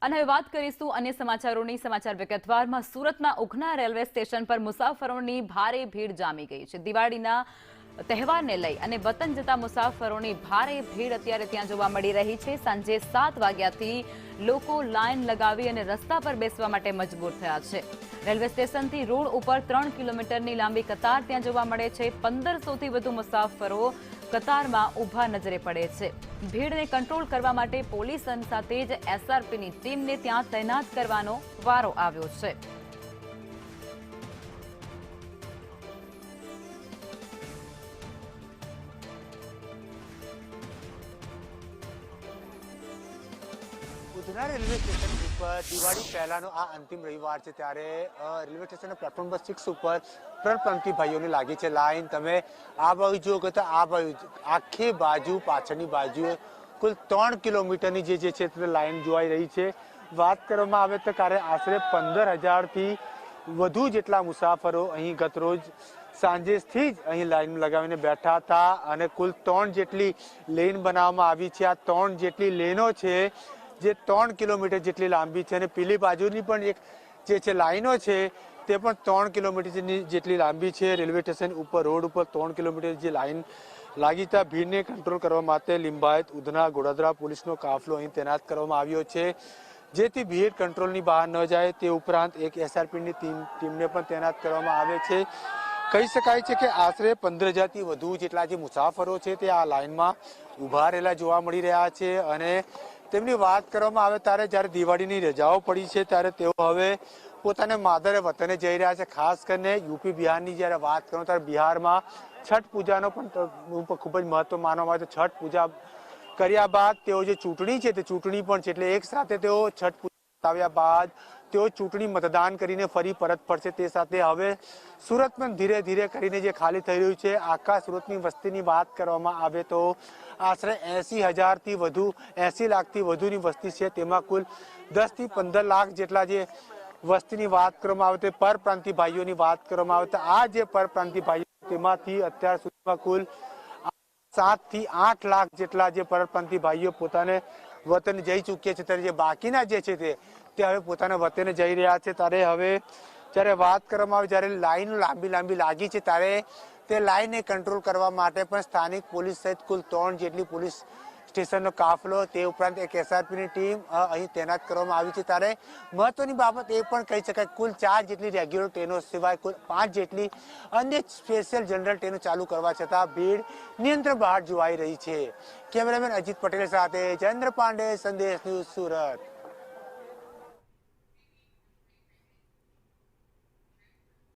અને હવે વાત કરીશું અન્ય સમાચારોની સમાચાર વિગતવારમાં સુરતમાં ઉધના રેલવે સ્ટેશન પર મુસાફરોની ભારે ભીડ જામી ગઈ છે। દિવાળીના તહેવારને લઈ અને વતન જતા મુસાફરોની ભારે ભીડ અત્યારે ત્યાં જોવા મળી રહી છે। સાંજે 7 વાગ્યાથી લોકો લાઈન લગાવી અને રસ્તા પર બેસવા માટે મજબૂર થયા છે। રેલવે સ્ટેશનથી રોડ ઉપર 3 કિલોમીટરની લાંબી કતાર ત્યાં જોવા મળે છે। 1500થી વધુ મુસાફરો કતારમાં ઊભા નજરે પડે છે। ભીડને કંટ્રોલ કરવા માટે પોલીસ સાથે જ એસઆરપીની ટીમને ત્યાં તૈનાત કરવાનો વારો આવ્યો છે। ઉધના રેલવે સ્ટેશન ઉપર દિવાળી પહેલાનો આ અંતિમ રવિવાર છે ત્યારે રેલવે સ્ટેશન પ્લેટફોર્મ નંબર 6 ઉપર પરપ્રાંતિ ભાઈઓની લાગી છે લાઈન। તમે આ બાજુ જો કે આ બાજુ આખી બાજુ પાછળની બાજુએ કુલ 3 કિલોમીટરની જે છે તે લાઈન જોવાઈ રહી છે। વાત કરવામાં આવે તો ત્યારે આશરે 15,000થી વધુ જેટલા મુસાફરો અહીં ગતરોજ સાંજેથી જ અહીં લાઈન લગાવીને બેઠા હતા અને કુલ 3 જેટલી લેન બનાવવામાં આવી છે। આ 3 જેટલી લેનો છે જે 3 કિલોમીટર જેટલી લાંબી છે અને પેલી બાજુની પણ એક જે છે લાઈનો છે તે પણ 3 કિલોમીટર જેટલી લાંબી છે। રેલવે સ્ટેશન ઉપર રોડ ઉપર 3 કિલોમીટર જે લાઈન લાગી હતા ભીડને કંટ્રોલ કરવા માટે લિંબાયત ઉધના ગોડાદરા પોલીસનો કાફલો અહીં તૈનાત કરવામાં આવ્યો છે જેથી ભીડ કંટ્રોલની બહાર ન જાય। તે ઉપરાંત એક એસઆરપીની ટીમને પણ તૈનાત કરવામાં આવે છે। કહી શકાય છે કે આશરે 15,000થી વધુ જેટલા જે મુસાફરો છે તે આ લાઈનમાં ઊભા રહેલા જોવા મળી રહ્યા છે અને તેમની વાત કરવામાં આવે ત્યારે જ્યારે દિવાળીની રજાઓ પડી છે ત્યારે તેઓ હવે પોતાના માદરે વતને જઈ રહ્યા છે। ખાસ કરીને યુપી બિહારની જ્યારે વાત કરું ત્યારે બિહારમાં છઠ પૂજાનો પણ ખૂબ જ મહત્વ માનવામાં આવે છે। છઠ પૂજા કર્યા બાદ તેઓ જે ચૂંટણી છે તે ચૂંટણી પણ છે એટલે એક સાથે તેઓ છઠ પૂજા આવ્યા બાદ તેઓ ચૂંટણી મતદાન કરીને ફરી પરત ફરશે। તે સાથે હવે સુરત પણ ધીરે ધીરે કરીને જે ખાલી થઈ રહ્યું છે। આખા સુરતની વસ્તીની વાત કરવામાં આવે તો આશરે 80,000થી વધુ 80 લાખથી વધુની વસ્તી છે। તેમાં કુલ 10થી 15 લાખ જેટલા જે વસ્તીની વાત કરવામાં આવે તો પરપ્રાંતિ ભાઈઓની વાત કરવામાં આવે તો આ જે પરપ્રાંતિ ભાઈઓ તેમાંથી અત્યાર સુધીમાં કુલ 7થી 8 લાખ જેટલા જે પરપ્રાંતિ ભાઈઓ પોતાને વતન જઈ ચૂક્યા છે ત્યારે જે બાકીના જે છે તે હવે પોતાના વતને જઈ રહ્યા છે। ત્યારે હવે જ્યારે વાત કરવામાં આવે જ્યારે લાઈન લાંબી લાગી છે ત્યારે તે લાઈનને કંટ્રોલ કરવા માટે પણ સ્થાનિક પોલીસ સહિત કુલ 3 જેટલી પોલીસ સ્ટેશનનો કાફલો તે ઉપરાંત એક એસઆરપીની ટીમ અહીં તૈનાત કરવામાં આવી છે। ત્યારે મહત્વની બાબત એ પણ કહી શકાય કુલ 4 જેટલી રેગ્યુલર ટ્રેનો સિવાય કુલ 5 જેટલી અન્ય સ્પેશિયલ જનરલ ટ્રેનો ચાલુ કરવા છતાં ભીડ નિયંત્રણ બહાર જોવાઈ રહી છે। કેમેરામેન અજીત પટેલ સાથે ચંદ્ર પાંડે, સંદેશ ન્યૂઝ, સુરત।